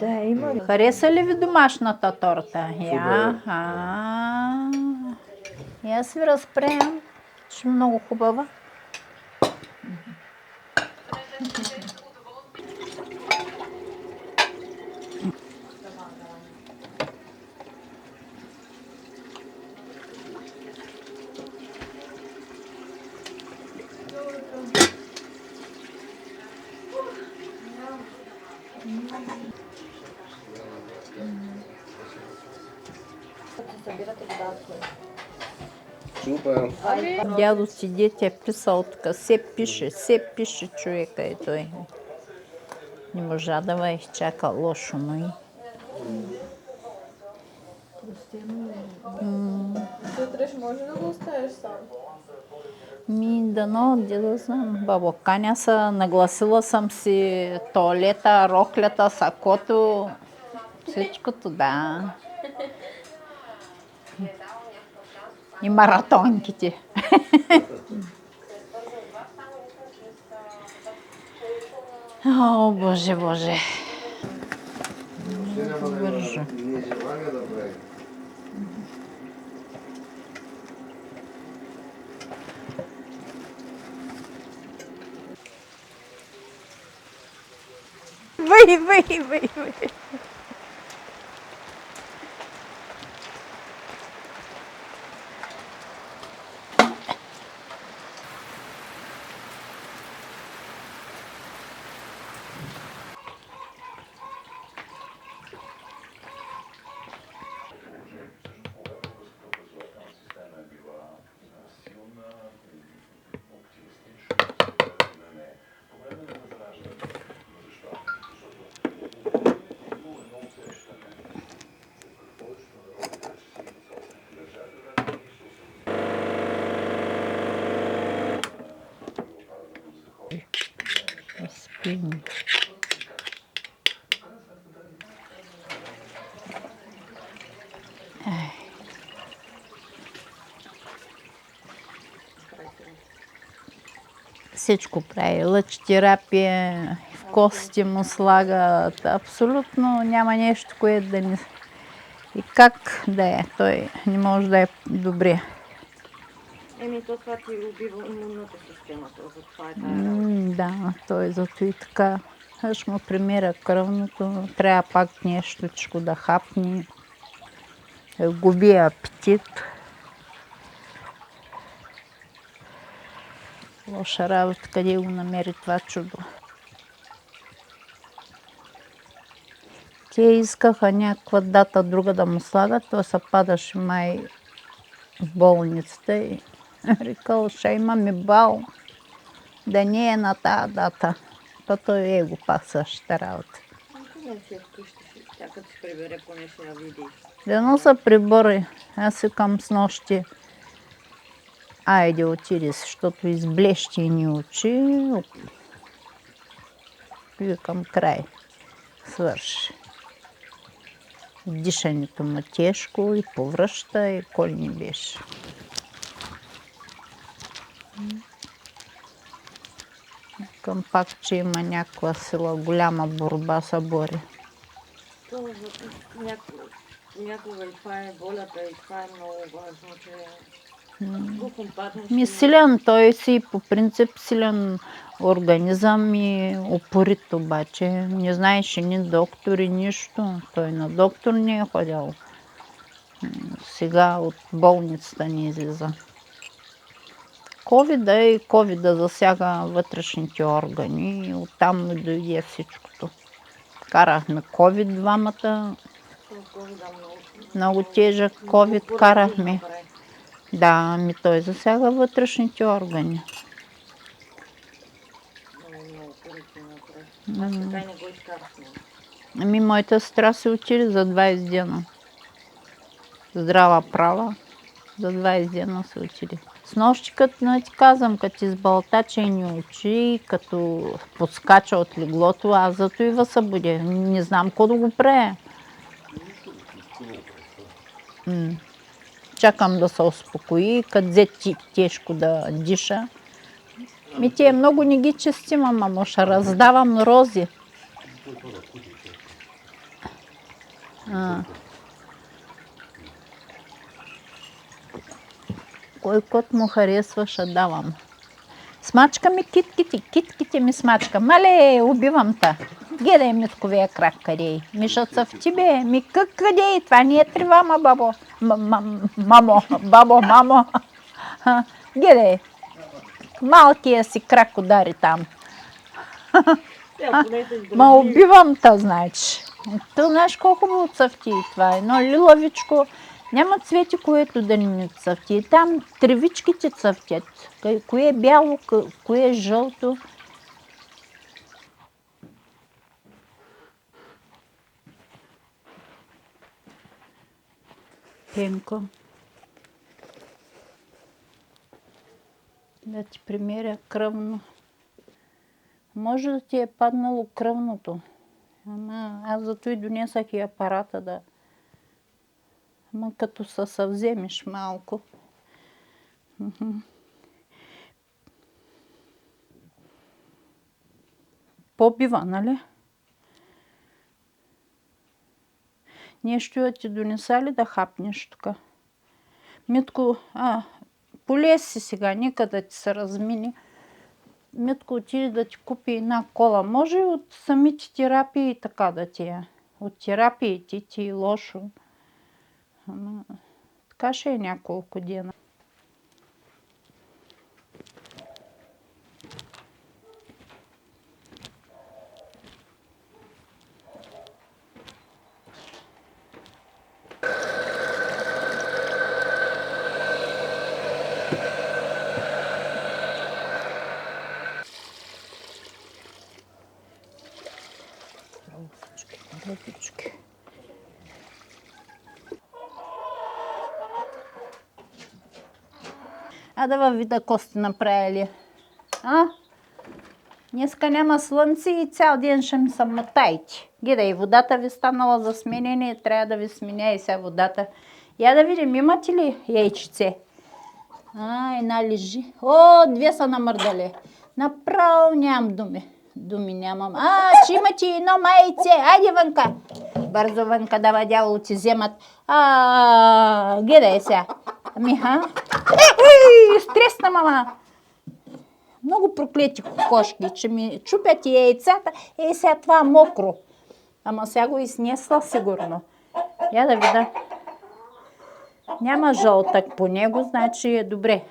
Да, има. Хареса ли ви домашната торта? Супер. И аз ви разпреям. Ще много хубава. Супер. Дядо си дете е писал тук. Все пише човека и той. Не можа да изчака лошо, но и. Утре ще може да го оставиш сам. Дано, да знам. Бабо, каня са, нагласила съм си тоалета, рохлята, сакото, всичкото, да. И маратонките. О, Боже, Боже. Вържа. Въй. Спим. Всичко прави. Лъч-терапия, в костите му слагат. Абсолютно няма нещо, което да не... И как да е? Той не може да е добре. Това ти убива имунната система, затова е тая. Да, той зато и така. Аз му примеря кръвното, трябва пак нещочко да хапни. Губи апетит. Лоша работа, къде го намери това чудо. Те искаха някаква дата друга да му слагат, той се падаше май в болницата и рекал, ще имаме бал, да не е на тази дата. То той го пак същата работа. Тя като се прибере, поне ще я видиш. Дано се прибори. Аз викам с нощи. Айде отиди, защото изблещи ни очи. Викам край. Свърши. Дишането му тежко и повръща и кой не беше. Към пак, че има някаква сила, голяма борба се бори. Някога и това е волята, и това е много важно, че духом паднеш. Силен, той си по принцип силен организъм и упорит обаче. Не знаеше ни доктори, нищо. Той на доктор не е ходил. Сега от болницата ни излиза. Ковида засяга вътрешните органи и оттам дойде всичкото. Карахме ковид двамата. Много тежък ковид карахме. Да, той засяга вътрешните органи. Моята сестра се отиде за 20 дена. Здрава права, за 20 дена се отиде. С нощи, като ти казвам, като избълта черни очи, като подскача от леглото, аз зато и събудя. Не знам какво да го правя. Чакам да се успокои, като взе тежко да диша. Тие много не ги честима, мамо, ще раздавам рози. Кой кот му харесва, ще давам. Смачка ми китките ми смачка. Мале, убивам та. Гледай митковия крак, къде е. Мишът в тебе. Ми къде е? Това не е трева, бабо. Мамо. Гледай. Малкия си крак удари там. Ма убивам та, значи. То знаеш колко му цъфти това. Едно лилавичко. Няма цвети, което да не ми цъфти. Там тревичките цъфтят. Кое е бяло, кое е жълто. Пенко. Да ти примеря кръвно. Може да ти е паднало кръвното. Ама аз зато и донесах и апарата да... Ама като се съвземеш малко. Побива, нали? Нещо да ти донеса ли да хапнеш тук? Митко, полез си сега, нека да ти се размини. Митко отиде да ти купи една кола. Може и от самите терапии така да ти е. От терапиите ти е лошо. Ама така ще е няколко дена. Ладички. Да във вида кости направили. Днеска няма слънце и цял ден ще ми са мотайки. Гледай, водата ви станала за сменение, трябва да ви сменя и сега водата. Я да видим, имате ли яйчице? Една лежи. Две са намърдали. Направо нямам думи. Думи нямам. Че имате едно майце. Айде вънка. Бързо вънка, давай дявол ти вземат. Гледай сега. Стресна, мама. Много проклети кокошки, че ми чупят и яйцата. Сега това мокро. Ама сега го изнесла сигурно. Я да видя. Няма жълтък по него, значи е добре.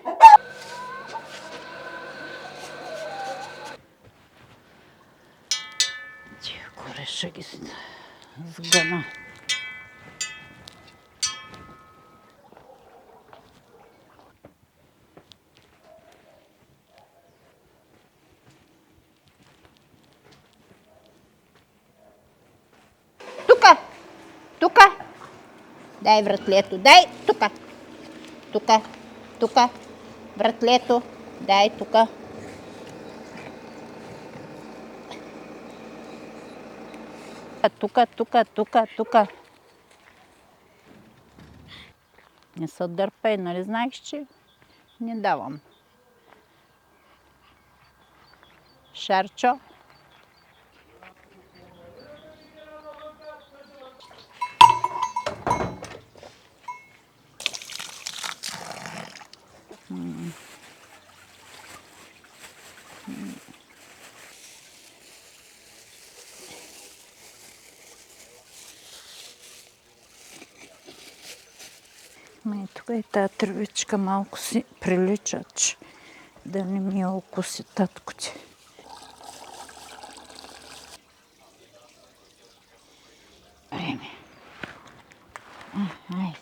Тихо, реша ги сгъна. Тука. Дай вратлето, дай тука. Тука. Вратлето, дай тука. Тука. Не се дърпай, нали знаеш, че не давам. Шарчо. Тук и тази тръвичка малко си прилича, че да не ми я укуси татко ти. Време. Айде.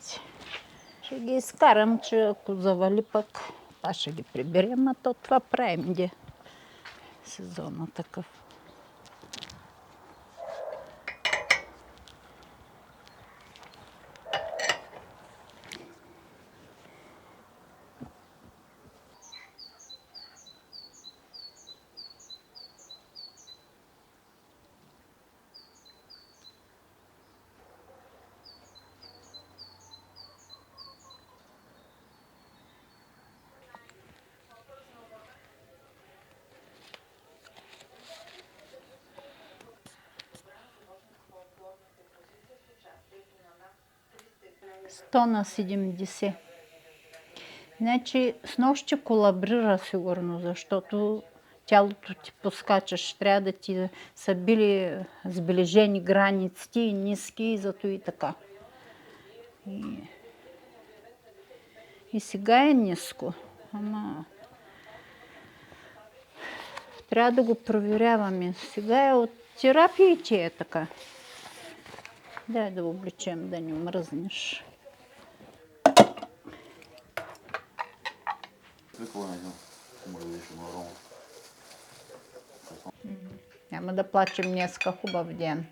Ще ги изкарам, че ако завали пък, аз ще ги приберем, а то това правим, де сезона такъв. То на 70. Значи с нощи колабрира сигурно, защото тялото ти поскачаш. Трябва да ти са били сближени границите и ниски и зато и така. И сега е ниско. Ама трябва да го проверяваме. Сега е от терапиите е така. Дай да облечем, да не мръзнеш. Няма да плачем днеска, хубав ден.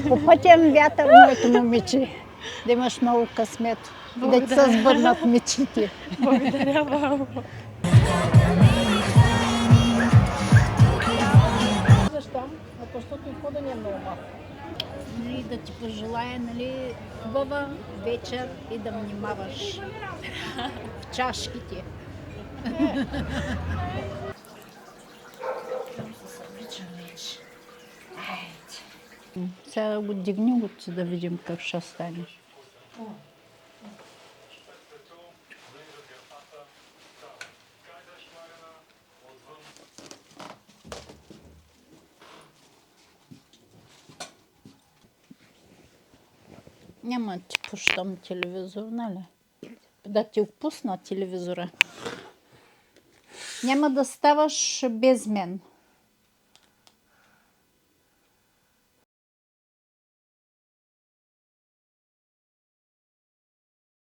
По пътен вятър, моето момиче. Да имаш много късмет. Да ти се сбъднат мечите. Благодаря, мамо. Защо? Защото и хода не е много малко. Нали, да ти пожелая, нали, хубава вечер и да внимаваш в чашките. Сега го дигни го, да видим как ще стане. Няма да ти пущам телевизор, нали? Да ти отпусна телевизора. Няма да ставаш без мен.